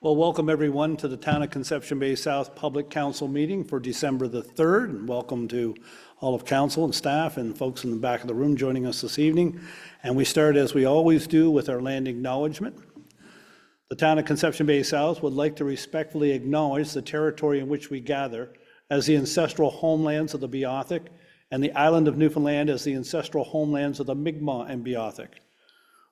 Well, welcome everyone to the Town of Conception Bay South Public Council meeting for December the 3rd. And welcome to all of council and staff and folks in the back of the room joining us this evening. And we start, as we always do, with our land acknowledgement. The Town of Conception Bay South would like to respectfully acknowledge the territory in which we gather as the ancestral homelands of the Beothuk and the island of Newfoundland as the ancestral homelands of the Mi'kmaq and Beothuk.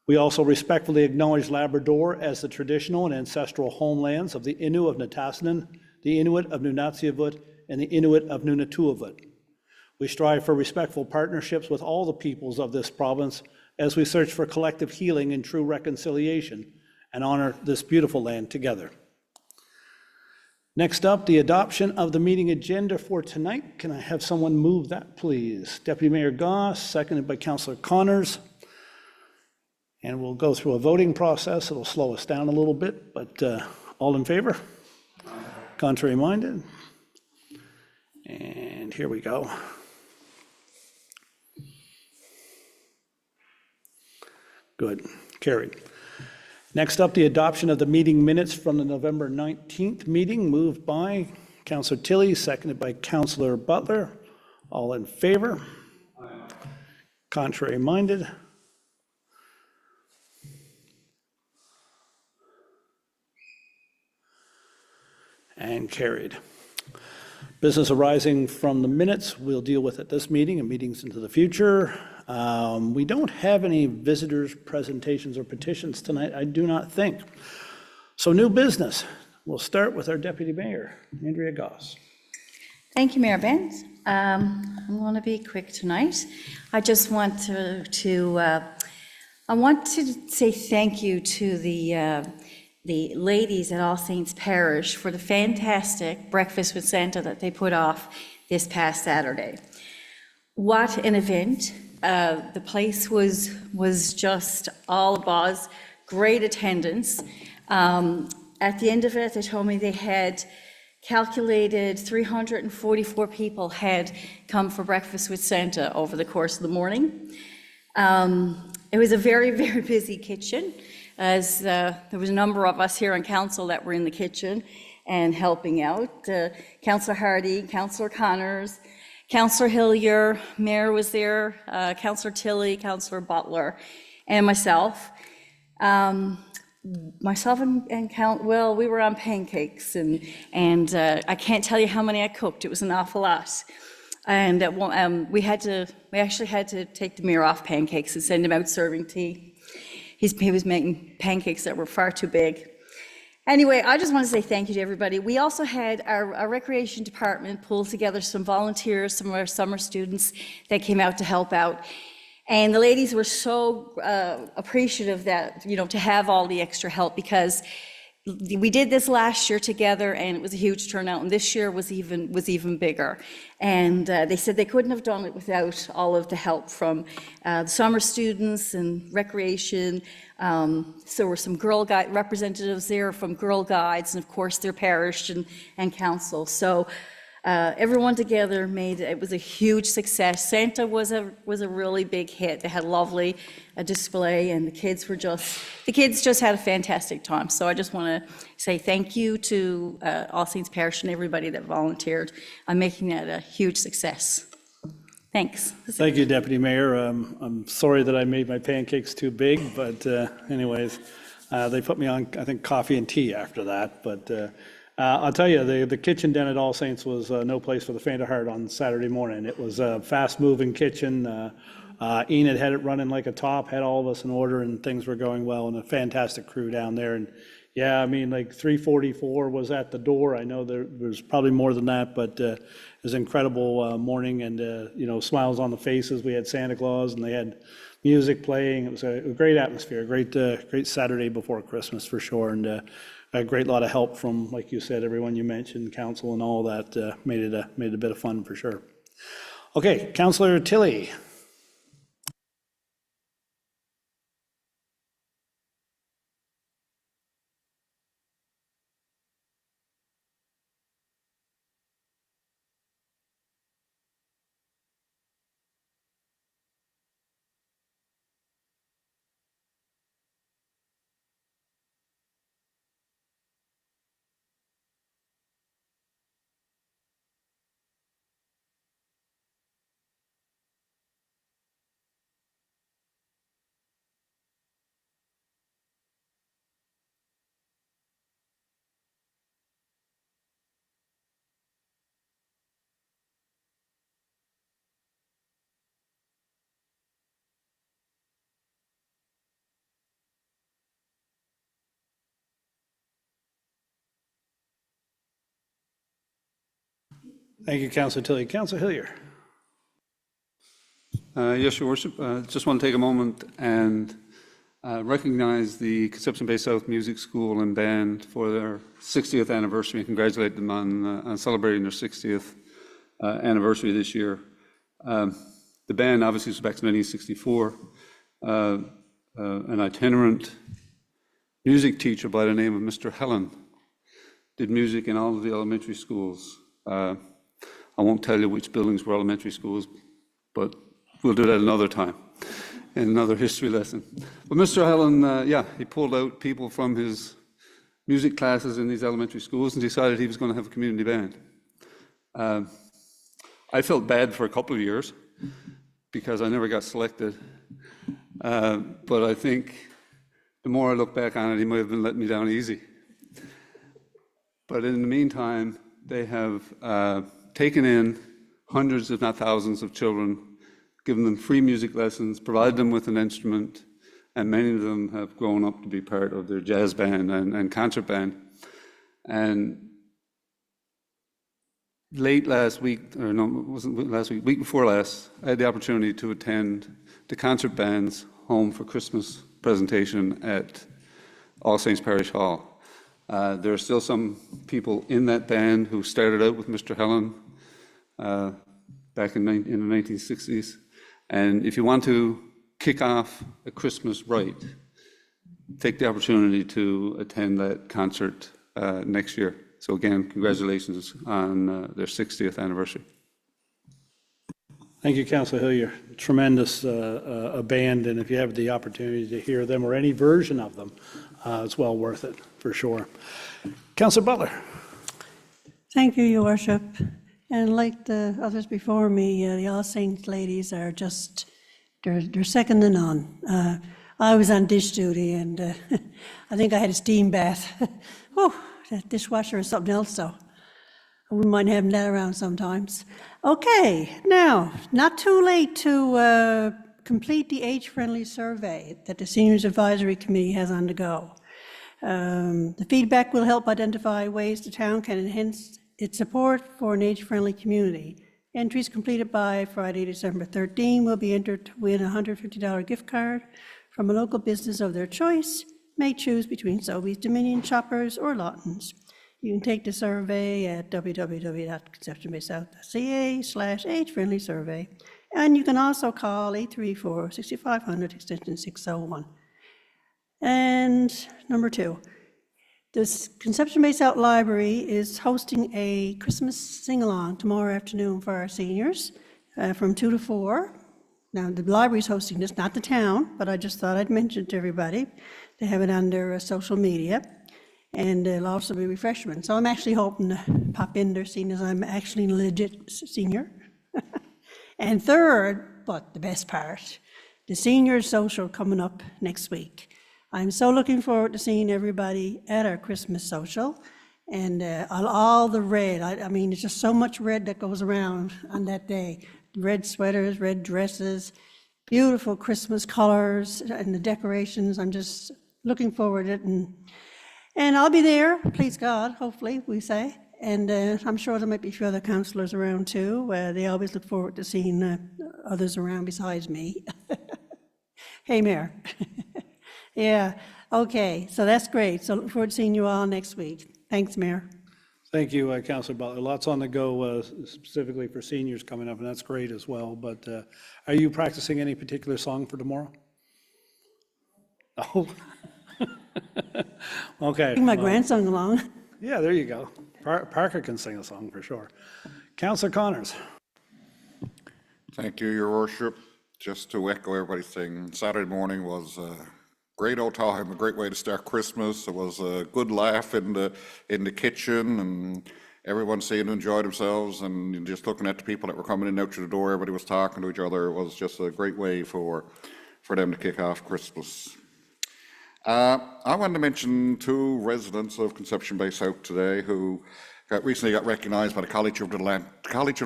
We also respectfully acknowledge Labrador as the traditional and ancestral homelands of the Innu of Nitassinan, the Inuit of Nunatsiavut, and the Inuit of Nunatuavut. We strive for respectful partnerships with all the peoples of this province as we search for collective healing and true reconciliation and honor this beautiful land together. Next up, the adoption of the meeting agenda for tonight. Can I have someone move that, please? Deputy Mayor Goss, seconded by Councillor Connors. And we'll go through a voting process. It'll slow us down a little bit, but all in favor? Contrary minded? And here we go. Good, carried. Next up, the adoption of the meeting minutes from the November 19th meeting, moved by Councillor Tilley, seconded by Councillor Butler. All in favor? Contrary minded? And carried. Business arising from the minutes we'll deal with at this meeting and meetings into the future. We don't have any visitors' presentations or petitions tonight, I do not think. So new business. We'll start with our Deputy Mayor, Andrea Goss. Thank you, Mayor Benz. I'm going to be quick tonight. I just want to say thank you to the ladies at All Saints Parish for the fantastic breakfast with Santa that they put off this past Saturday. What an event. The place was just all a buzz, great attendance. At the end of it, they told me they had calculated 344 people had come for breakfast with Santa over the course of the morning. It was a very, very busy kitchen, as there was a number of us here on council that were in the kitchen and helping out. Councillor Hardy, Councillor Connors, Councillor Hillier, Mayor was there, Councillor Tilley, Councillor Butler, and myself. Myself and well, we were on pancakes, and I can't tell you how many I cooked. It was an awful lot. And we actually had to take the mayor off pancakes and send him out serving tea. He was making pancakes that were far too big. Anyway, I just want to say thank you to everybody. We also had our recreation department pull together some volunteers, some of our summer students that came out to help out. And the ladies were so appreciative that, to have all the extra help, because we did this last year together and it was a huge turnout, and this year was even bigger. And they said they couldn't have done it without all of the help from the summer students and recreation. So there were some Girl Guide representatives there from Girl Guides, and of course their parish and council. So everyone together it was a huge success. Santa was a really big hit. They had a lovely display, and the kids just had a fantastic time. So I just want to say thank you to All Saints Parish and everybody that volunteered on making that a huge success. Thanks. Thank you, Deputy Mayor. I'm sorry that I made my pancakes too big, but anyways, they put me on, I think, coffee and tea after that. But I'll tell you, the kitchen den at All Saints was no place for the faint of heart on Saturday morning. It was a fast-moving kitchen. Enid had it running like a top, had all of us in order, and things were going well, and a fantastic crew down there. And yeah, I mean, like 344 was at the door. I know there's probably more than that, but it was an incredible morning, and smiles on the faces. We had Santa Claus, and they had music playing. It was a great atmosphere, great Saturday before Christmas for sure, and a great lot of help from, like you said, everyone you mentioned, council and all that made it a bit of fun for sure. Okay, Councillor Tilley. Thank you, Councillor Tilley. Councillor Hillier. Yes, Your Worship. Just want to take a moment and recognize the Conception Bay South Music School and Band for their 60th anniversary and congratulate them on celebrating their 60th anniversary this year. The band obviously was back to 1964. An itinerant music teacher by the name of Mr. Helen did music in all of the elementary schools. I won't tell you which buildings were elementary schools, but we'll do that another time in another history lesson. But Mr. Helen, he pulled out people from his music classes in these elementary schools and decided he was going to have a community band. I felt bad for a couple of years because I never got selected. But I think the more I look back on it, he might have been letting me down easy. But in the meantime, they have taken in hundreds, if not thousands, of children, given them free music lessons, provided them with an instrument, and many of them have grown up to be part of their jazz band and concert band. And late last week, or no, it wasn't last week, week before last, I had the opportunity to attend the concert band's Home for Christmas presentation at All Saints Parish Hall. There are still some people in that band who started out with Mr. Helen back in the 1960s. And if you want to kick off a Christmas rite, take the opportunity to attend that concert next year. So again, congratulations on their 60th anniversary. Thank you, Councillor Hillier. Tremendous a band, and if you have the opportunity to hear them or any version of them, it's well worth it, for sure. Councillor Butler. Thank you, Your Worship. And like the others before me, the All Saints ladies are just, they're second to none. I was on dish duty and I think I had a steam bath. Whew, that dishwasher is something else, so I wouldn't mind having that around sometimes. Okay, now, not too late to complete the age-friendly survey that the Seniors Advisory Committee has on the go. The feedback will help identify ways the town can enhance its support for an age-friendly community. Entries completed by Friday, December 13 will be entered to win a $150 gift card from a local business of their choice. May choose between Sobeys, Dominion, Shoppers, or Lawtons. You can take the survey at www.conceptionbaysouth.ca/age-friendly survey. And you can also call 834-6500 extension 601. And number 2. The Conception Bay South Library is hosting a Christmas sing-along tomorrow afternoon for our seniors from 2 to 4. Now, the library is hosting this, not the town, but I just thought I'd mention it to everybody. They have it on their social media, and there'll also be refreshments. So I'm actually hoping to pop in there, seeing as I'm actually a legit senior. And third, but the best part, the senior social coming up next week. I'm so looking forward to seeing everybody at our Christmas social and all the red. I mean, it's just so much red that goes around on that day. Red sweaters, red dresses, beautiful Christmas colors and the decorations. I'm just looking forward to it. And I'll be there, please God, hopefully, we say. And I'm sure there might be a few other councillors around too. They always look forward to seeing others around besides me. Hey, Mayor. Yeah, okay, so that's great. So look forward to seeing you all next week. Thanks, Mayor. Thank you, Councillor Butler. Lots on the go specifically for seniors coming up, and that's great as well. But are you practicing any particular song for tomorrow? Oh, okay. Bring my grandson along. Yeah, there you go. Parker can sing a song for sure. Councillor Connors. Thank you, Your Worship. Just to echo everybody's saying, Saturday morning was great old time, a great way to start Christmas. It was a good laugh in the kitchen, and everyone seemed to enjoy themselves. And just looking at the people that were coming in and out through the door, everybody was talking to each other. It was just a great way for them to kick off Christmas. I wanted to mention 2 residents of Conception Bay South today who recently got recognised by the College of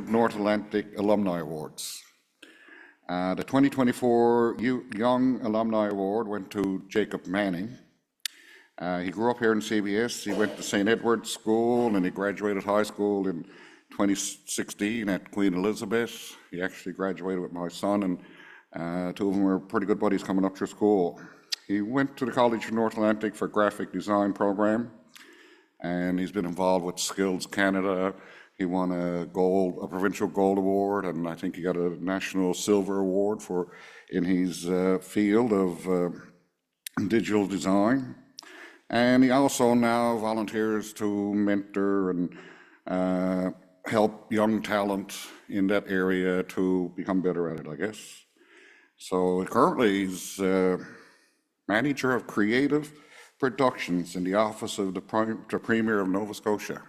North Atlantic Alumni Awards. The 2024 Young Alumni Award went to Jacob Manning. He grew up here in CBS. He went to St. Edward's School and he graduated high school in 2016 at Queen Elizabeth. He actually graduated with my son, and two of them were pretty good buddies coming up through school. He went to the College of North Atlantic for graphic design program, and he's been involved with Skills Canada. He won a provincial gold award, and I think he got a national silver award in his field of digital design. And he also now volunteers to mentor and help young talent in that area to become better at it, I guess. So currently he's manager of creative productions in the office of the Premier of Nova Scotia.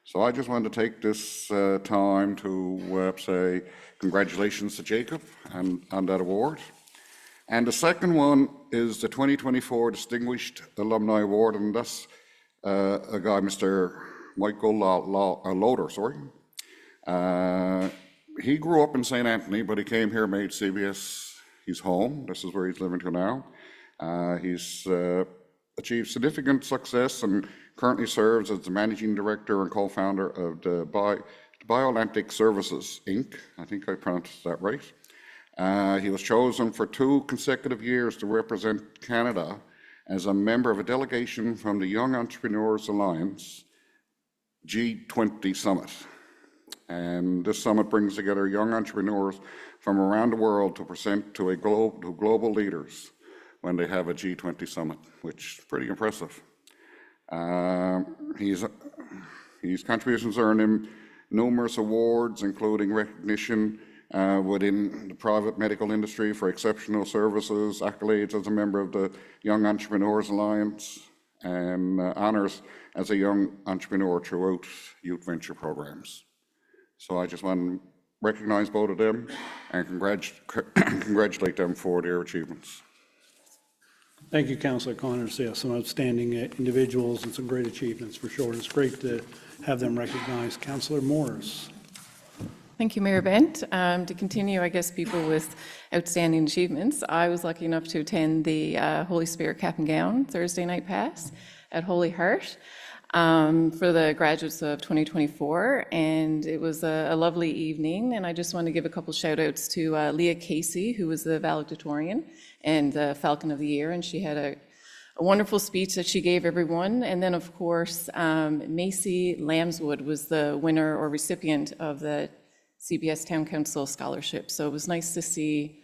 So I just wanted to take this time to say congratulations to Jacob on that award. And the second one is the 2024 Distinguished Alumni Award, and that's a guy, Mr. Michael Loader, sorry. He grew up in St. Anthony, but he came here, made CBS his home. This is where he's living to now. He's achieved significant success and currently serves as the managing director and co-founder of the BioAtlantic Services, Inc. I think I pronounced that right. He was chosen for 2 consecutive years to represent Canada as a member of a delegation from the Young Entrepreneurs Alliance G20 Summit. And this summit brings together young entrepreneurs from around the world to present to global leaders when they have a G20 summit, which is pretty impressive. His contributions earned him numerous awards, including recognition within the private medical industry for exceptional services, accolades as a member of the Young Entrepreneurs Alliance, and honors as a young entrepreneur throughout youth venture programs. So I just want to recognize both of them and congratulate them for their achievements. Thank you, Councillor Connors. Yeah, some outstanding individuals and some great achievements for sure. It's great to have them recognized. Councillor Morris. Thank you, Mayor Bent. To continue, I guess, people with outstanding achievements, I was lucky enough to attend the Holy Spirit Cap and Gown Thursday night pass at Holy Heart for the graduates of 2024, and it was a lovely evening. And I just want to give a couple shout outs to Leah Casey, who was the valedictorian and the Falcon of the Year, and she had a wonderful speech that she gave everyone. And then, of course, Macy Lambswood was the winner or recipient of the CBS Town Council Scholarship. So it was nice to see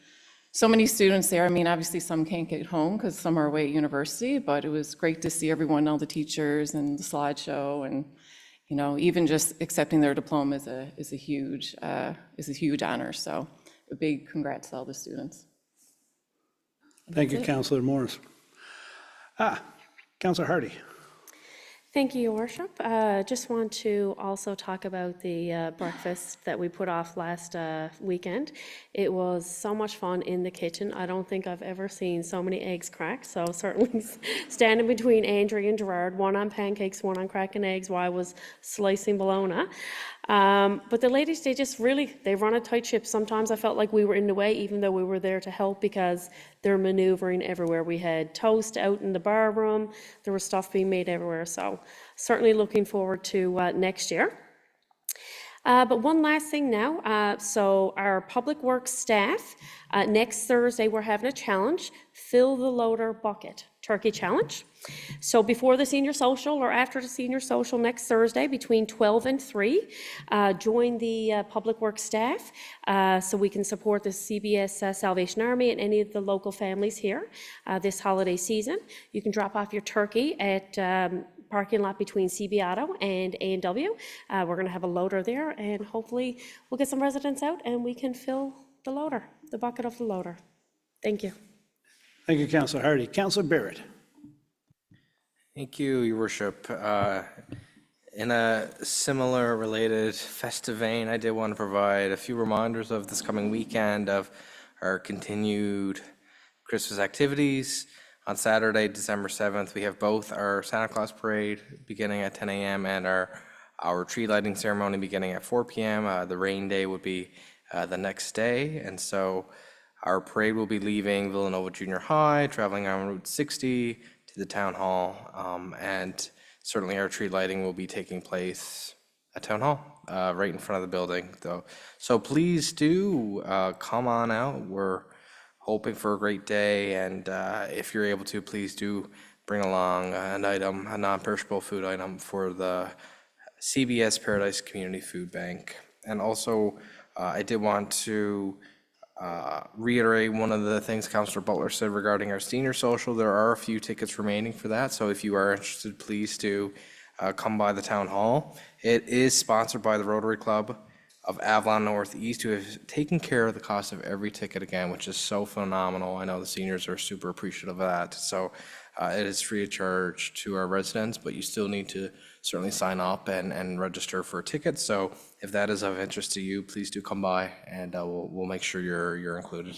so many students there. I mean, obviously some can't get home because some are away at university, but it was great to see everyone, all the teachers and the slideshow, and you know, even just accepting their diploma is a huge honor. So a big congrats to all the students. Thank you, Councillor Morris. Councillor Hardy. Thank you, Your Worship. Just want to also talk about the breakfast that we put off last weekend. It was so much fun in the kitchen. I don't think I've ever seen so many eggs cracked, so certainly standing between Andrea and Gerard, one on pancakes, one on cracking eggs, while I was slicing bologna. But the ladies, they run a tight ship. Sometimes I felt like we were in the way, even though we were there to help, because they're maneuvering everywhere. We had toast out in the bar room. There was stuff being made everywhere. So certainly looking forward to next year. But one last thing now. So our public works staff, next Thursday, we're having a challenge, Fill the Loader Bucket Turkey Challenge. So before the senior social or after the senior social next Thursday between 12 and 3, join the public works staff so we can support the CBS Salvation Army and any of the local families here this holiday season. You can drop off your turkey at parking lot between CB Auto and A&W. We're going to have a loader there, and hopefully we'll get some residents out and we can fill the loader, the bucket of the loader. Thank you. Thank you, Councillor Hardy. Councillor Barrett. Thank you, Your Worship. In a similar related festive vein, I did want to provide a few reminders of this coming weekend of our continued Christmas activities. On Saturday, December 7th, we have both our Santa Claus parade beginning at 10 a.m. and our tree lighting ceremony beginning at 4 p.m. The rain day would be the next day, and so our parade will be leaving Villanova Junior High, traveling on Route 60 to the town hall, and certainly our tree lighting will be taking place at Town Hall, right in front of the building, though. So please do come on out. We're hoping for a great day, and if you're able to, please do bring along an item, a non-perishable food item for the CBS Paradise Community Food Bank. And also, I did want to reiterate one of the things Councillor Butler said regarding our senior social. There are a few tickets remaining for that, so if you are interested, please do come by the town hall. It is sponsored by the Rotary Club of Avalon Northeast, who have taken care of the cost of every ticket again, which is so phenomenal. I know the seniors are super appreciative of that. So it is free of charge to our residents, but you still need to certainly sign up and register for a ticket. So if that is of interest to you, please do come by, and we'll make sure you're included.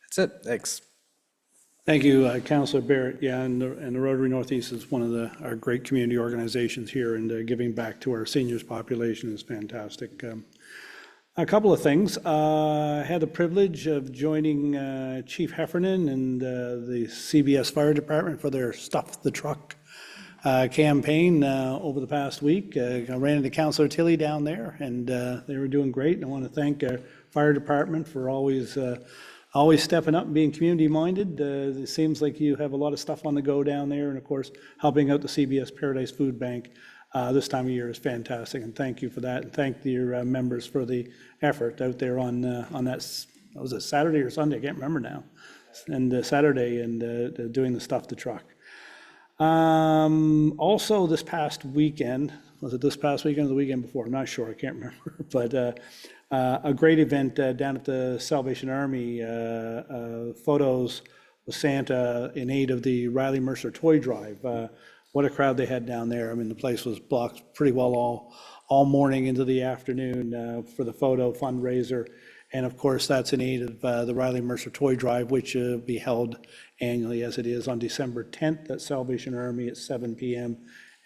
That's it. Thanks. Thank you, Councillor Barrett. Yeah, and the Rotary Northeast is one of our great community organizations here, and giving back to our seniors population is fantastic. A couple of things. I had the privilege of joining Chief Heffernan and the CBS Fire Department for their Stuff the Truck campaign over the past week. I ran into Councillor Tilley down there, and they were doing great. And I want to thank our fire department for always stepping up and being community-minded. It seems like you have a lot of stuff on the go down there, and of course, helping out the CBS Paradise Food Bank this time of year is fantastic, and thank you for that. And thank your members for the effort out there on that, was it Saturday or Sunday? I can't remember now. And Saturday, and doing the Stuff the Truck. Also, this past weekend, was it this past weekend or the weekend before? I'm not sure, I can't remember. But a great event down at the Salvation Army, photos with Santa in aid of the Riley Mercer Toy Drive. What a crowd they had down there. I mean, the place was blocked pretty well all morning into the afternoon for the photo fundraiser. And of course, that's in aid of the Riley Mercer Toy Drive, which will be held annually as it is on December 10th at Salvation Army at 7 p.m.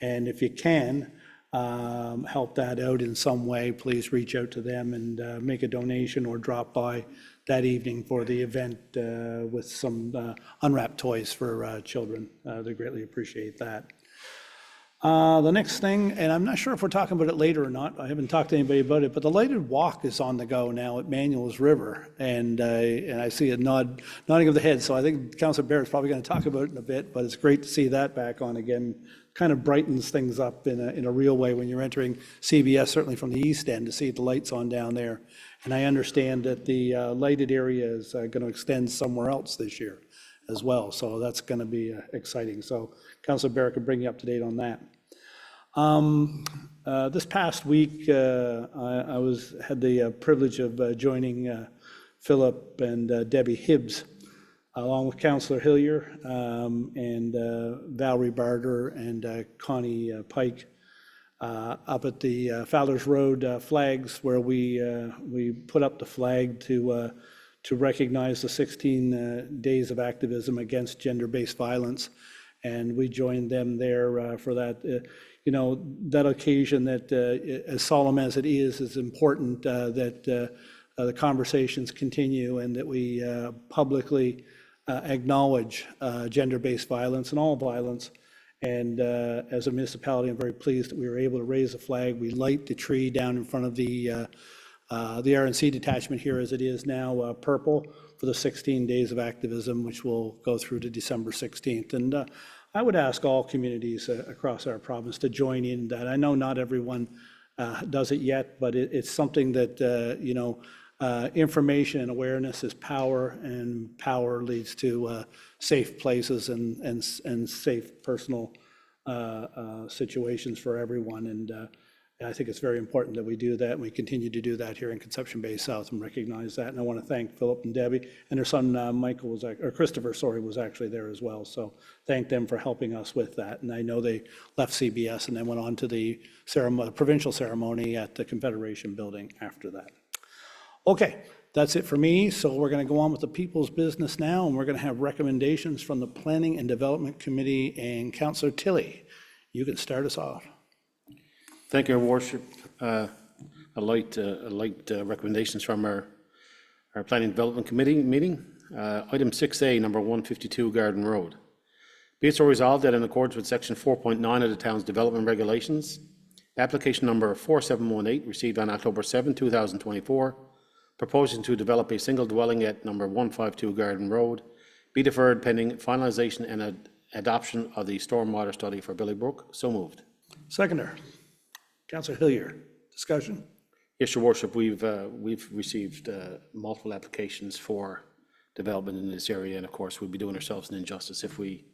And if you can help that out in some way, please reach out to them and make a donation or drop by that evening for the event with some unwrapped toys for children. They greatly appreciate that. The next thing, and I'm not sure if we're talking about it later or not, I haven't talked to anybody about it, but the lighted walk is on the go now at Manuel's River, and I see a nodding of the head, so I think Councilor Barrett's probably going to talk about it in a bit, but it's great to see that back on again. Kind of brightens things up in a real way when you're entering CBS, certainly from the east end, to see the lights on down there. And I understand that the lighted area is going to extend somewhere else this year as well, so that's going to be exciting. So Councilor Barrett can bring you up to date on that. This past week, I had the privilege of joining Philip and Debbie Hibbs, along with Councillor Hillier and Valerie Barter and Connie Pike, up at the Fowler's Road flags, where we put up the flag to recognize the 16 days of activism against gender-based violence, and we joined them there for that. That occasion, that as solemn as it is important that the conversations continue, and that we publicly acknowledge gender-based violence and all violence. And as a municipality, I'm very pleased that we were able to raise a flag. We light the tree down in front of the RNC detachment here, as it is now purple, for the 16 days of activism, which will go through to December 16th. And I would ask all communities across our province to join in that. I know not everyone does it yet, but it's something that, information and awareness is power, and power leads to safe places and safe personal situations for everyone. And I think it's very important that we do that, and we continue to do that here in Conception Bay South and recognize that. And I want to thank Philip and Debbie, and their son Christopher, was actually there as well. So thank them for helping us with that. And I know they left CBS and then went on to the provincial ceremony at the Confederation Building after that. Okay, that's it for me. So we're going to go on with the people's business now, and we're going to have recommendations from the Planning and Development Committee. And Councillor Tilley, you can start us off. Thank you, Your Worship. I liked recommendations from our Planning and Development Committee meeting. Item 6A, number 152 Garden Road. Be it so resolved that in accordance with Section 4.9 of the town's development regulations, Application number 4718, received on October 7, 2024, proposing to develop a single dwelling at number 152 Garden Road, be deferred pending finalization and adoption of the stormwater study for Billy Brook. So moved. Seconder, Councillor Hillier, discussion? Yes, Your Worship, we've received multiple applications for development in this area, and of course, we'd be doing ourselves an injustice if we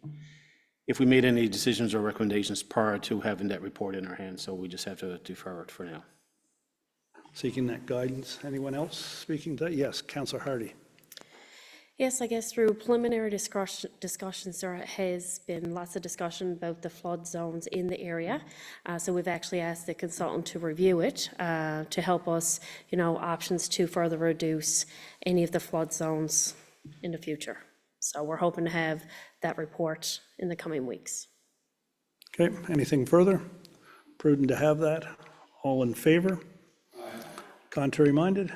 made any decisions or recommendations prior to having that report in our hands, so we just have to defer it for now. Seeking that guidance. Anyone else speaking to that? Yes, Councillor Hardy. Yes, I guess through preliminary discussions, there has been lots of discussion about the flood zones in the area. So we've actually asked the consultant to review it to help us, options to further reduce any of the flood zones in the future. So we're hoping to have that report in the coming weeks. Okay, anything further? Prudent to have that. All in favor? Contrary minded?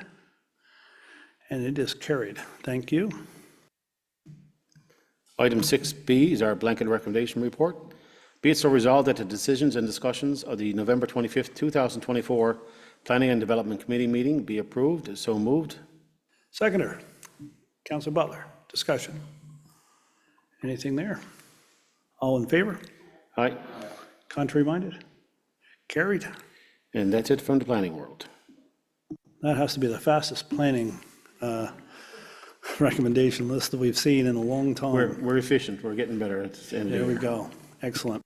And it is carried. Thank you. Item 6B is our blanket recommendation report. Be it so resolved that the decisions and discussions of the November 25th, 2024 Planning and Development Committee meeting be approved. So moved. Seconder, Councillor Butler, discussion. Anything there? All in favor? Aye. Contrary minded? Carried. And that's it from the planning world. That has to be the fastest planning recommendation list that we've seen in a long time. We're efficient. We're getting better at the end of the There we year. go. Excellent.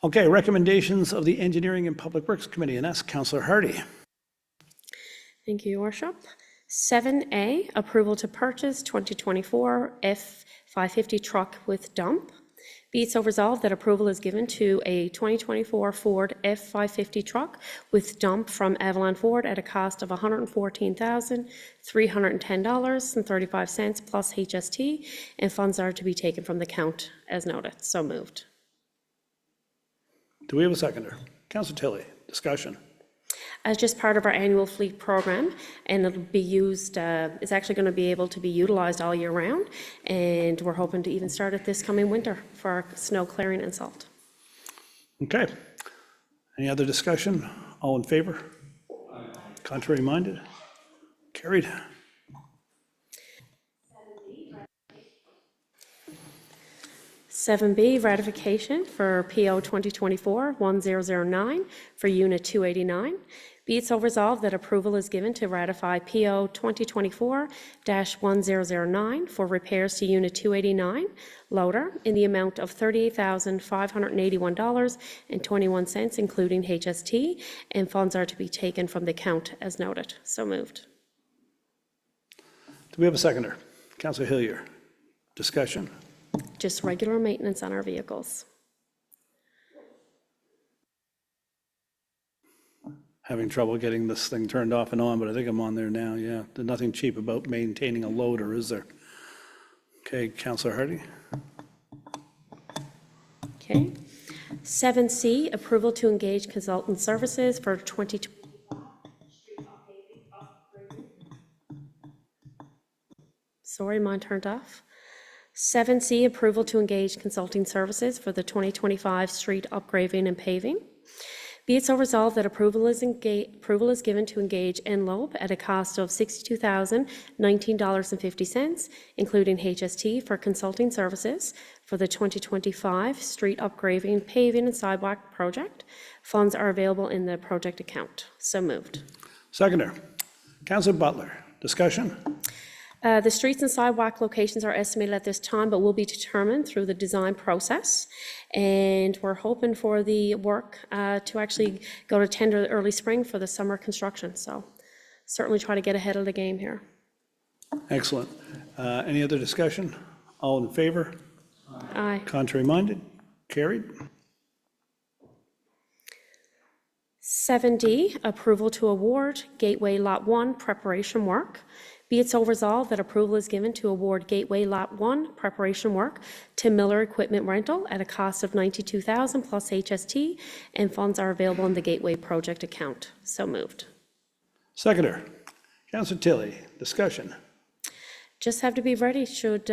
Okay, recommendations of the Engineering and Public Works Committee, and that's Councillor Hardy. Thank you, Your Worship. 7A, approval to purchase 2024 F550 truck with dump. Be it so resolved that approval is given to a 2024 Ford F550 truck with dump from Avalon Ford at a cost of $114,310.35 plus HST, and funds are to be taken from the account as noted. So moved. Do we have a seconder? Councillor Tilley, discussion. As just part of our annual fleet program, and it'll be used, it's actually going to be able to be utilized all year round, and we're hoping to even start it this coming winter for our snow clearing and salt. Okay. Any other discussion? All in favor? Contrary minded? Carried. 7B, ratification for PO 2024-1009 for Unit 289. Be it so resolved that approval is given to ratify PO 2024-1009 for repairs to Unit 289 loader in the amount of $38,581.21, including HST, and funds are to be taken from the account as noted. So moved. Do we have a seconder? Councillor Hillier, discussion. Just regular maintenance on our vehicles. Having trouble getting this thing turned off and on, but I think I'm on there now, yeah. There's nothing cheap about maintaining a loader, is there? Okay, Councillor Hardy. Okay. 7C, approval to engage consultant services for 20. Sorry, mine turned off. 7C, approval to engage consulting services for the 2025 street upgrading and paving. Be it so resolved that approval is given to engage Enlope at a cost of $62,019.50, including HST, for consulting services for the 2025 street upgrading, paving, and sidewalk project. Funds are available in the project account. So moved. Seconder, Councillor Butler, discussion. The streets and sidewalk locations are estimated at this time, but will be determined through the design process. And we're hoping for the work to actually go to tender early spring for the summer construction. So certainly try to get ahead of the game here. Excellent. Any other discussion? All in favor? Aye. Contrary minded? Carried. 7D, approval to award Gateway Lot 1 preparation work. Be it so resolved that approval is given to award Gateway Lot 1 preparation work to Miller Equipment Rental at a cost of $92,000 plus HST, and funds are available in the Gateway project account. So moved. Seconder, Councillor Tilley, discussion. Just have to be ready should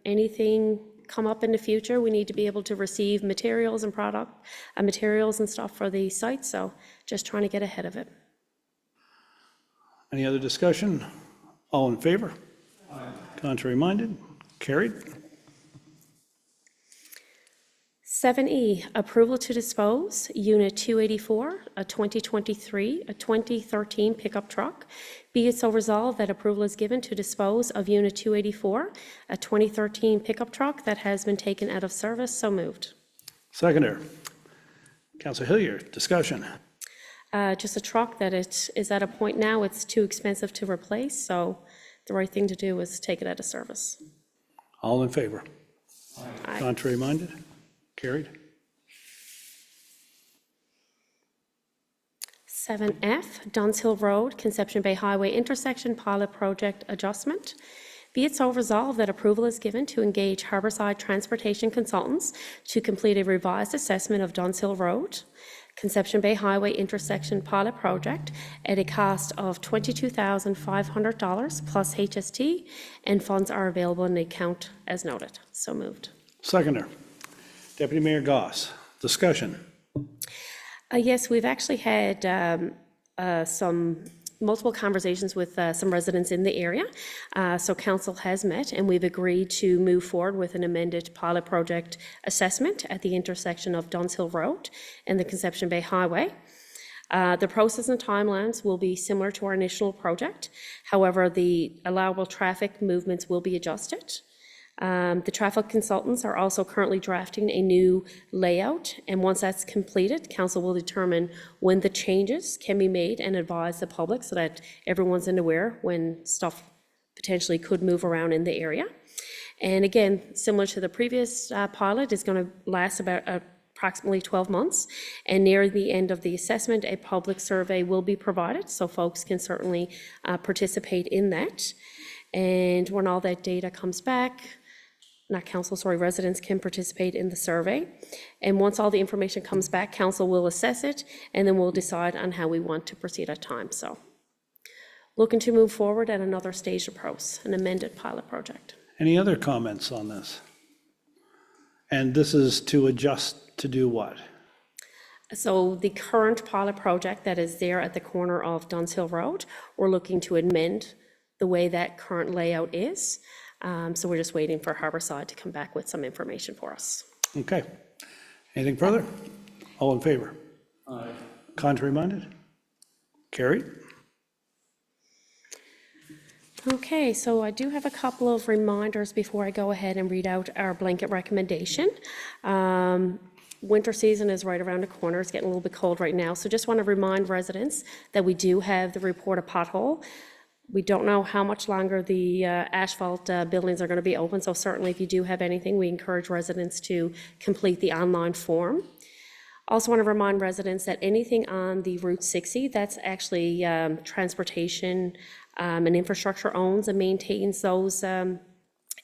anything come up in the future, we need to be able to receive materials and materials and stuff for the site, so just trying to get ahead of it. Any other discussion? All in favor? Contrary minded? Carried. 7E, approval to dispose, Unit 284, a 2013 pickup truck. Be it so resolved that approval is given to dispose of Unit 284, a 2013 pickup truck that has been taken out of service. So moved. Seconder. Councillor Hilliard, discussion. Just a truck that it is at a point now, it's too expensive to replace, so the right thing to do is take it out of service. All in favor? Aye. Contrary minded? Carried. 7F, Duns Hill Road, Conception Bay Highway intersection pilot project adjustment. Be it so resolved that approval is given to engage Harborside Transportation Consultants to complete a revised assessment of Duns Hill Road, Conception Bay Highway intersection pilot project at a cost of $22,500 plus HST, and funds are available in the account as noted. So moved. Seconder. Deputy Mayor Goss, discussion. Yes, we've actually had some multiple conversations with some residents in the area. So council has met and we've agreed to move forward with an amended pilot project assessment at the intersection of Duns Hill Road and the Conception Bay Highway. The process and timelines will be similar to our initial project. However, the allowable traffic movements will be adjusted. The traffic consultants are also currently drafting a new layout, and once that's completed, council will determine when the changes can be made and advise the public so that everyone's aware when stuff potentially could move around in the area. And again, similar to the previous pilot, is going to last about approximately 12 months, and near the end of the assessment, a public survey will be provided, so folks can certainly participate in that. And when all that data comes back, residents can participate in the survey. And once all the information comes back, council will assess it, and then we'll decide on how we want to proceed at time. So looking to move forward at another staged approach, an amended pilot project. Any other comments on this? And this is to adjust to do what? So the current pilot project that is there at the corner of Duns Hill Road, we're looking to amend the way that current layout is. So we're just waiting for Harborside to come back with some information for us. Okay. Anything further? All in favor? Aye. Contrary minded? Carried. Okay, so I do have a couple of reminders before I go ahead and read out our blanket recommendation. Winter season is right around the corner. It's getting a little bit cold right now. So just want to remind residents that we do have the report of pothole. We don't know how much longer the asphalt buildings are going to be open, so certainly if you do have anything, we encourage residents to complete the online form. Also want to remind residents that anything on the Route 60, that's actually transportation and infrastructure owns and maintains those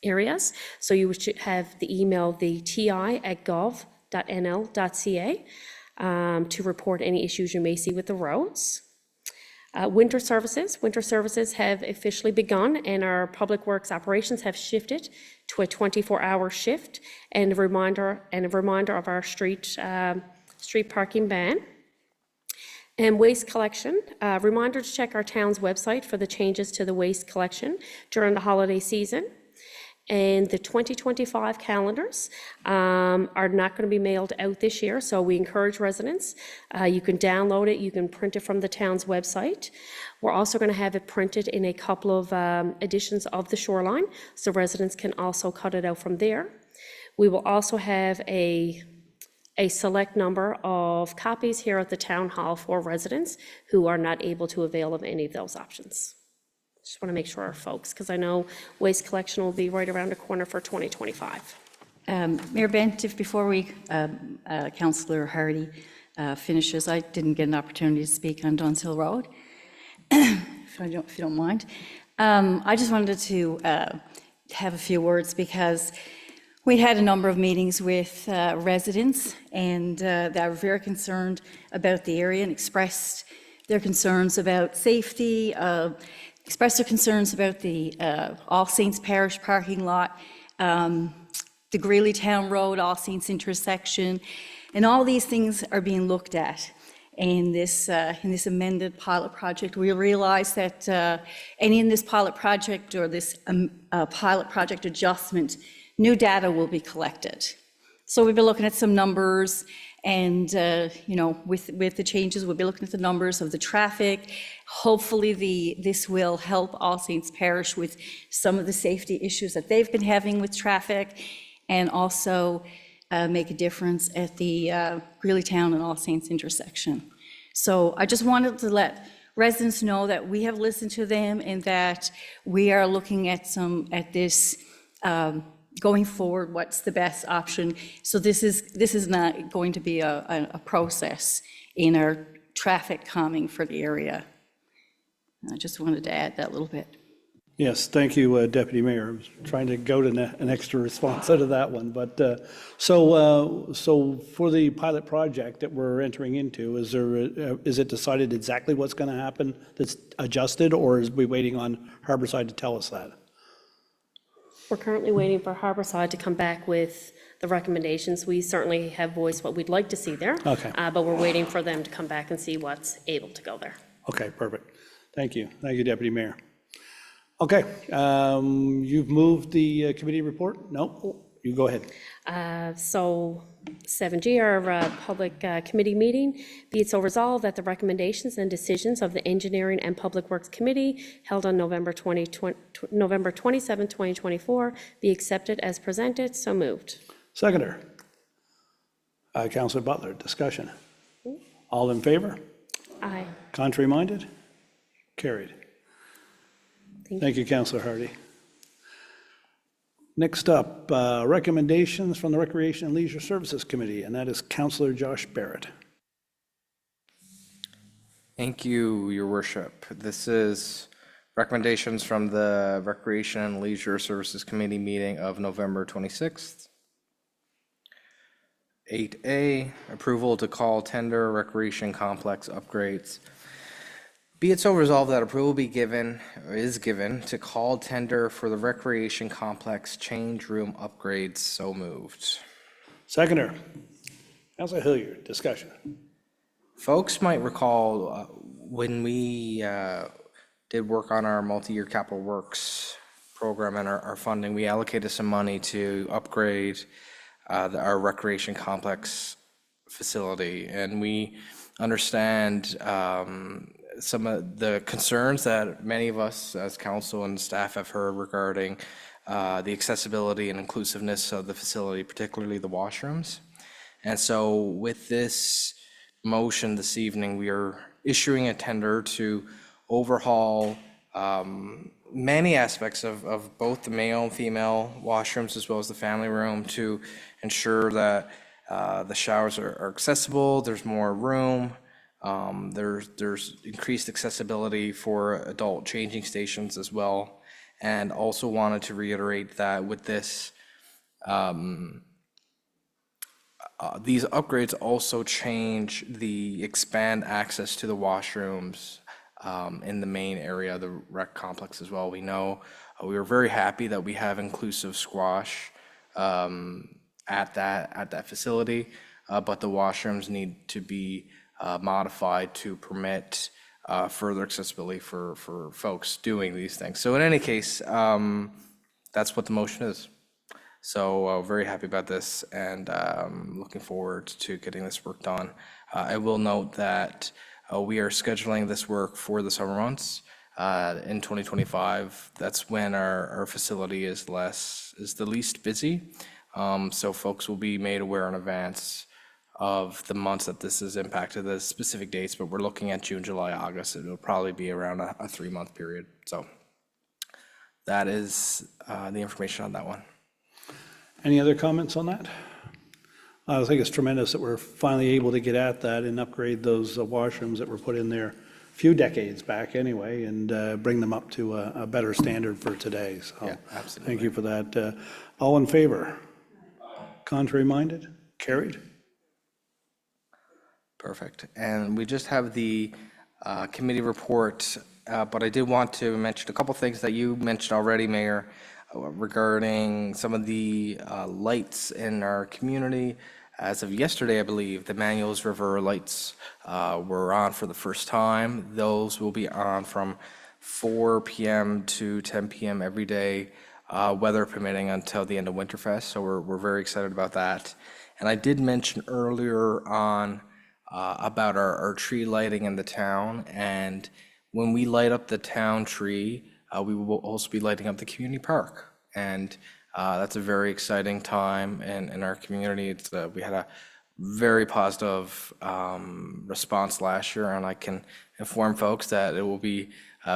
areas. So you should have the email the ti@gov.nl.ca to report any issues you may see with the roads. Winter services have officially begun, and our public works operations have shifted to a 24-hour shift, and a reminder of our street parking ban. And waste collection, reminder to check our town's website for the changes to the waste collection during the holiday season. And the 2025 calendars are not going to be mailed out this year, so we encourage residents. You can download it, you can print it from the town's website. We're also going to have it printed in a couple of editions of the shoreline, so residents can also cut it out from there. We will also have a select number of copies here at the town hall for residents who are not able to avail of any of those options. Just want to make sure our folks, because I know waste collection will be right around the corner for 2025. Mayor Bent, if before we, Councillor Hardy finishes, I didn't get an opportunity to speak on Duns Hill Road, if you don't mind. I just wanted to have a few words because we had a number of meetings with residents, and they were very concerned about the area and expressed their concerns about safety, expressed their concerns about the All Saints Parish parking lot the Greeleytown Road, All Saints intersection, and all these things are being looked at in this amended pilot project. We realize that, and in this pilot project or this pilot project adjustment, new data will be collected. So we've been looking at some numbers, and with the changes, we'll be looking at the numbers of the traffic. Hopefully, this will help All Saints Parish with some of the safety issues that they've been having with traffic, and also make a difference at the Greeleytown and All Saints intersection. So I just wanted to let residents know that we have listened to them and that we are looking at this going forward, what's the best option. So this is not going to be a process in our traffic calming for the area. I just wanted to add that little bit. Yes, thank you, Deputy Mayor. I was trying to go to an extra response out of that one. But so for the pilot project that we're entering into, is it decided exactly what's going to happen that's adjusted, or is we waiting on Harborside to tell us that? We're currently waiting for Harborside to come back with the recommendations. We certainly have voiced what we'd like to see there. Okay. But we're waiting for them to come back and see what's able to go there. Okay, perfect. Thank you. Thank you, Deputy Mayor. Okay, you've moved the committee report? No? You go ahead. So 7G, our public committee meeting, be it so resolved that the recommendations and decisions of the Engineering and Public Works Committee held on November 27, 2024 be accepted as presented. So moved. Seconder. Councillor Butler, discussion. All in favor? Aye. Contrary minded? Carried. Thank you, Councillor Hardy. Next up, recommendations from the Recreation and Leisure Services Committee, and that is Councillor Josh Barrett. Thank you, Your Worship. This is recommendations from the Recreation and Leisure Services Committee meeting of November 26th. 8A, approval to call tender recreation complex upgrades. Be it so resolved that approval be given, or is given, to call tender for the recreation complex change room upgrades. So moved. Seconder. Councillor Hilliard, discussion. Folks might recall when we did work on our multi-year capital works program and our funding, we allocated some money to upgrade our recreation complex facility. And we understand some of the concerns that many of us as council and staff have heard regarding the accessibility and inclusiveness of the facility, particularly the washrooms. And so with this motion this evening, we are issuing a tender to overhaul many aspects of both the male and female washrooms as well as the family room to ensure that the showers are accessible, there's more room, there's increased accessibility for adult changing stations as well. And also wanted to reiterate that with this, these upgrades also expand access to the washrooms in the main area of the rec complex as well. We know we were very happy that we have inclusive squash at that facility, but the washrooms need to be modified to permit further accessibility for folks doing these things. So in any case, that's what the motion is. So very happy about this and looking forward to getting this work done. I will note that we are scheduling this work for the summer months. In 2025, that's when our facility is the least busy. So folks will be made aware in advance of the months that this is impacted, the specific dates, but we're looking at June, July, August. It'll probably be around a 3-month period. So that is the information on that one. Any other comments on that? I think it's tremendous that we're finally able to get at that and upgrade those washrooms that were put in there a few decades back anyway, and bring them up to a better standard for today. So Yeah, absolutely. thank you for that. All in favor? Contrary minded? Carried. Perfect. And we just have the committee report, but I did want to mention a couple things that you mentioned already, Mayor. regarding some of the lights in our community. As of yesterday, I believe, the Manuals River lights were on for the first time. Those will be on from 4 p.m. to 10 p.m. every day, weather permitting, until the end of Winterfest. So we're very excited about that. And I did mention earlier on about our tree lighting in the town. And when we light up the town tree, we will also be lighting up the community park. And that's a very exciting time in our community. We had a very positive response last year, and I can inform folks that it will be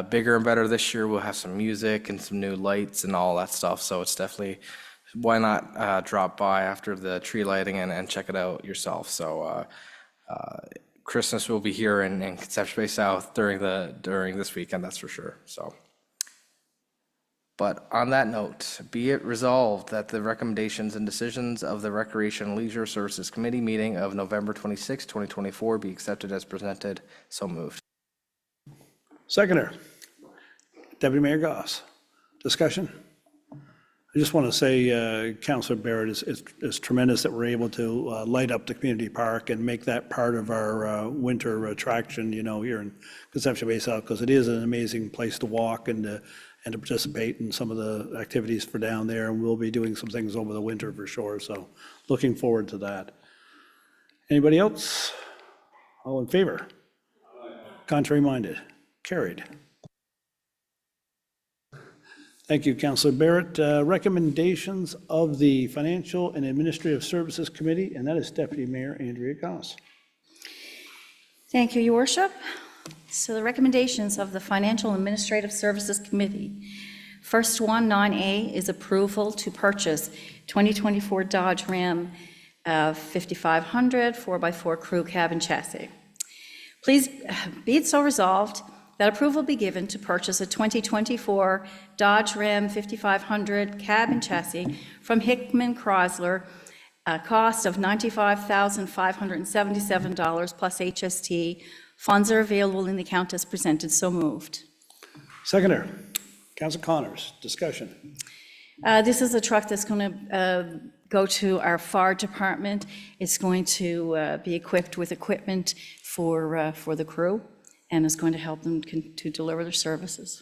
bigger and better this year. We'll have some music and some new lights and all that stuff. So it's definitely, why not drop by after the tree lighting and check it out yourself. So Christmas will be here in Conception Bay South during this weekend, that's for sure. So. But on that note, be it resolved that the recommendations and decisions of the Recreation and Leisure Services Committee meeting of November 26, 2024 be accepted as presented. So moved. Seconder, Deputy Mayor Goss. Discussion? I just want to say, Councillor Barrett, is tremendous that we're able to light up the community park and make that part of our winter attraction, here in Conception Bay South, because it is an amazing place to walk and to participate in some of the activities for down there. And we'll be doing some things over the winter for sure. So looking forward to that. Anybody else? All in favor? Contrary minded? Carried. Thank you, Councillor Barrett. Recommendations of the Financial and Administrative Services Committee, and that is Deputy Mayor Andrea Goss. Thank you, Your Worship. So the recommendations of the Financial and Administrative Services Committee. First one, 9A, is approval to purchase 2024 Dodge Ram 5500 4x4 crew cab and chassis. Please be it so resolved that approval be given to purchase a 2024 Dodge Ram 5500 cab and chassis from Hickman Chrysler, a cost of $95,577 plus HST. Funds are available in the account as presented. So moved. Seconder, Councillor Connors. Discussion. This is a truck that's going to go to our fire department. It's going to be equipped with equipment for the crew, and it's going to help them to deliver their services.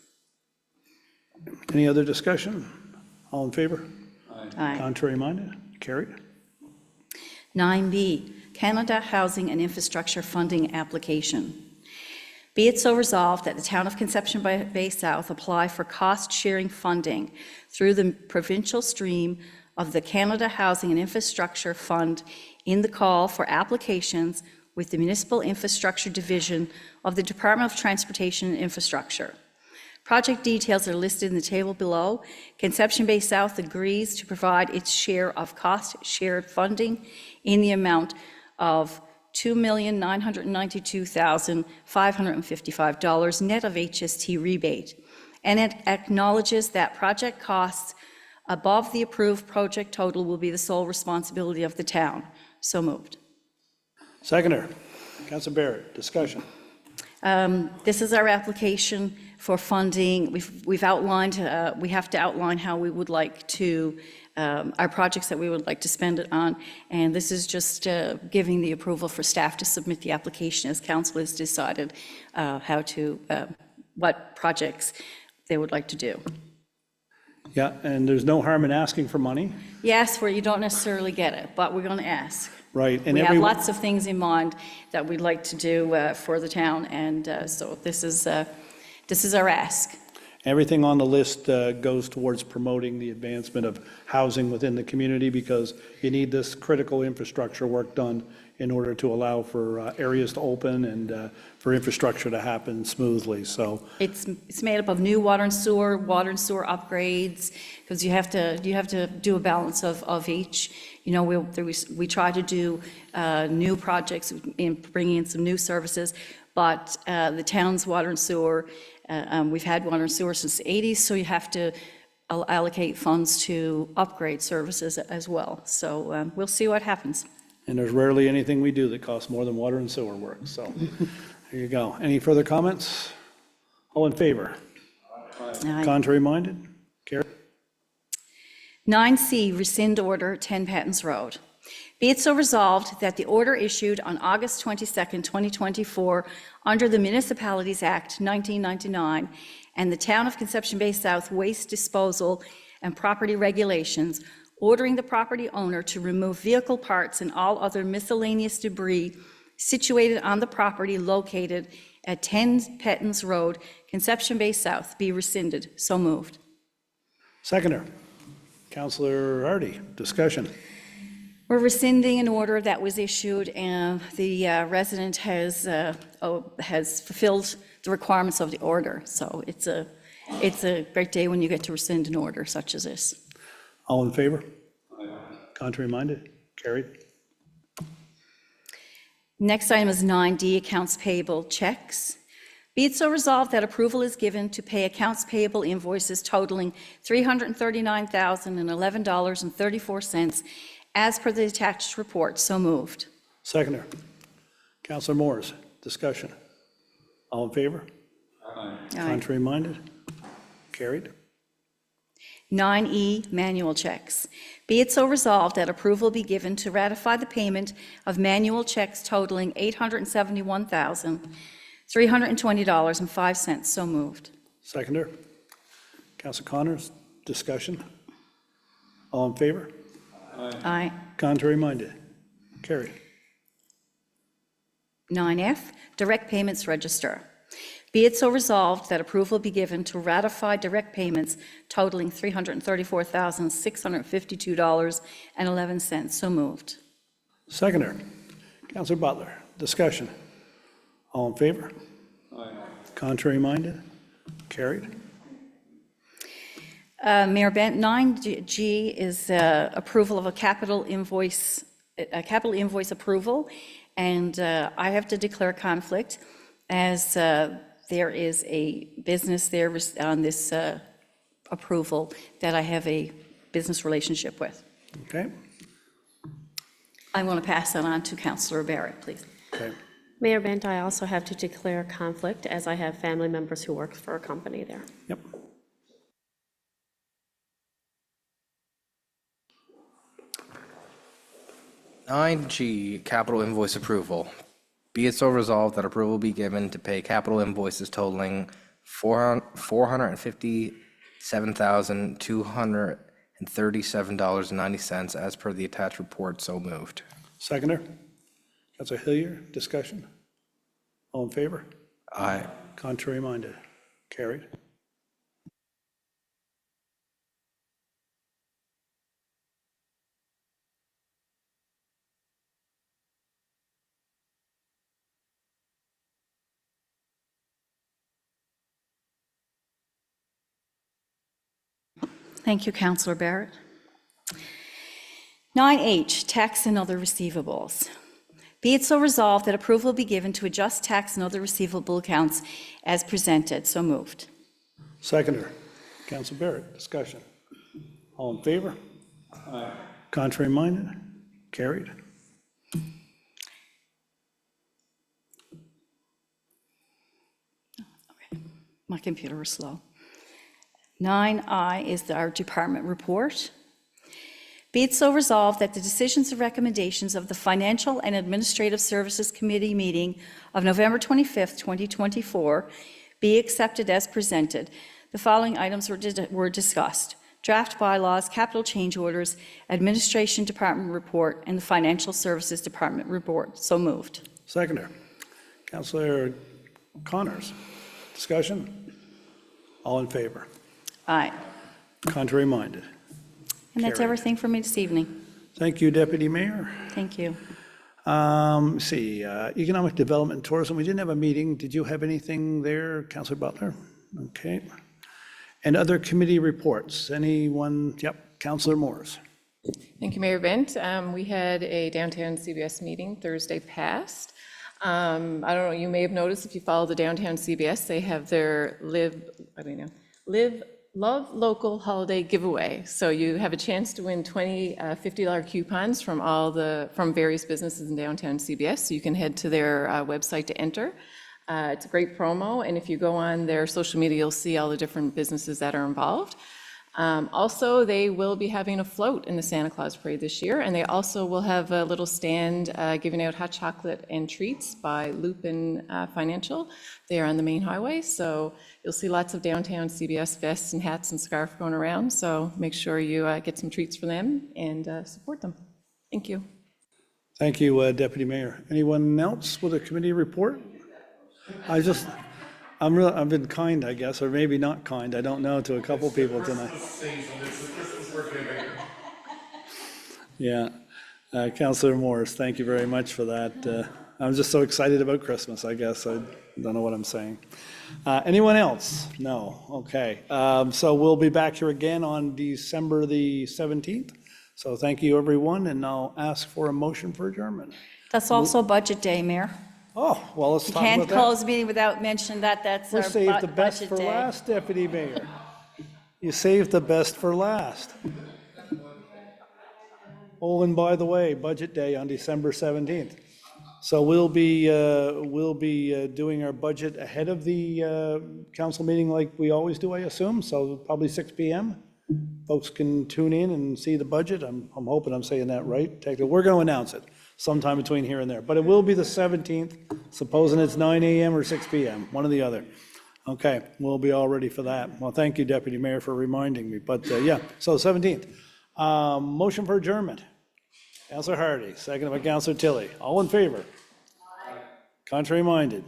Any other discussion? All in favor? Aye. Contrary minded? Carried. 9B, Canada Housing and Infrastructure Funding Application. Be it so resolved that the Town of Conception Bay South apply for cost-sharing funding through the provincial stream of the Canada Housing and Infrastructure Fund in the call for applications with the Municipal Infrastructure Division of the Department of Transportation and Infrastructure. Project details are listed in the table below. Conception Bay South agrees to provide its share of cost-shared funding in the amount of $2,992,555 net of HST rebate, and it acknowledges that project costs above the approved project total will be the sole responsibility of the town. So moved. Seconder, Councillor Barrett. Discussion. This is our application for funding. We've outlined, we have to outline how we would like to, our projects that we would like to spend it on, and this is just giving the approval for staff to submit the application as council has decided what projects they would like to do. Yeah, and there's no harm in asking for money. Yes, where you don't necessarily get it, but we're going to ask. Right. And we have lots of things in mind that we'd like to do for the town, and so this is our ask. Everything on the list goes towards promoting the advancement of housing within the community, because you need this critical infrastructure work done in order to allow for areas to open and for infrastructure to happen smoothly. So it's made up of new water and sewer upgrades, because you have to do a balance of each. You know, we try to do new projects in bringing in some new services, but the town's water and sewer, we've had water and sewer since the 80s, so you have to allocate funds to upgrade services as well. So we'll see what happens. And there's rarely anything we do that costs more than water and sewer work. So there you go. Any further comments? All in favor? Aye. Contrary minded? Carried. 9C, rescind order 10 Pattons Road. Be it so resolved that the order issued on August 22nd, 2024, under the Municipalities Act 1999 and the Town of Conception Bay South Waste Disposal and Property Regulations, ordering the property owner to remove vehicle parts and all other miscellaneous debris situated on the property located at 10 Pattons Road, Conception Bay South, be rescinded. So moved. Seconder, Councillor Hardy, discussion. We're rescinding an order that was issued, and the resident has fulfilled the requirements of the order. So it's a great day when you get to rescind an order such as this. All in favor? Contrary minded? Carried. Next item is 9D, accounts payable checks. Be it so resolved that approval is given to pay accounts payable invoices totaling $339,011.34 as per the attached report. So moved. Seconder, Councillor Moores, discussion. All in favor? Aye. Contrary minded? Carried. 9E, manual checks. Be it so resolved that approval be given to ratify the payment of manual checks totaling $871,320.05. So moved. Seconder, Councillor Connors, discussion. All in favor? Aye. Contrary minded? Carried. 9F, direct payments register. Be it so resolved that approval be given to ratify direct payments totaling $334,652.11. So moved. Seconder, Councillor Butler, discussion. All in favor? Contrary minded? Carried. Mayor Bent, 9G is approval of a capital invoice approval, and I have to declare conflict as there is a business there on this approval that I have a business relationship with. Okay. I want to pass that on to Councillor Barrett, please. Okay. Mayor Bent, I also have to declare conflict as I have family members who work for a company there. Yep. Nine G, capital invoice approval. Be it so resolved that approval be given to pay capital invoices totaling $457,237.90 as per the attached report. So moved. Seconder, Councillor Hillier, discussion. All in favor? Aye. Contrary minded? Carried. Thank you, Councillor Barrett. 9H, tax and other receivables. Be it so resolved that approval be given to adjust tax and other receivable accounts as presented. So moved. Seconder, Councillor Barrett, discussion. All in favor? Aye. Contrary minded? Carried. Okay. My computer was slow. 9I is our department report. Be it so resolved that the decisions and recommendations of the Financial and Administrative Services Committee meeting of November 25th, 2024 be accepted as presented. The following items were discussed: draft bylaws, capital change orders, Administration Department report, and the Financial Services Department report. So moved. Seconder, Councillor Connors, discussion. All in favor? Aye. Contrary minded? And that's Carried. everything for me this evening. Thank you, Deputy Mayor. Thank you. Economic Development and Tourism, we didn't have a meeting. Did you have anything there, Councillor Butler? Okay. And other committee reports, anyone? Yep, Councillor Moores. Thank you, Mayor Bent. We had a downtown CBS meeting Thursday past. I don't know, you may have noticed if you follow the downtown CBS, they have their Love Local Holiday Giveaway. So you have a chance to win 20 $50 coupons from various businesses in downtown CBS. So you can head to their website to enter. It's a great promo, and if you go on their social media, you'll see all the different businesses that are involved. Also, they will be having a float in the Santa Claus Parade this year, and they also will have a little stand giving out hot chocolate and treats by Lupin Financial. They are on the main highway, so you'll see lots of downtown CBS vests and hats and scarf going around, so make sure you get some treats for them and support them. Thank you. Thank you, Deputy Mayor. Anyone else with a committee report? I've been kind, I guess, or maybe not kind, I don't know, to a couple people tonight. Yeah, Councillor Morris, thank you very much for that. I'm just so excited about Christmas, I guess, I don't know what I'm saying. Anyone else? No, okay. So we'll be back here again on December the 17th. So thank you, everyone, and I'll ask for a motion for adjournment. That's also Budget Day, Mayor. Oh, well, let's You talk can't about that. close the meeting without mentioning that. That's our We'll save the best Budget for Day. last, Deputy Mayor. You saved the best for last. Oh, and by the way, Budget Day on December 17th. So we'll be doing our budget ahead of the council meeting like we always do, I assume, so probably 6 PM. Folks can tune in and see the budget. I'm hoping I'm saying that right. We're going to announce it sometime between here and there, but it will be the 17th, supposing it's 9 AM or 6 PM, one or the other. Okay, we'll be all ready for that. Well, thank you, Deputy Mayor, for reminding me, but yeah, so 17th. Motion for adjournment. Councillor Hardy, seconded by Councillor Tilley. All in favor? Contrary minded?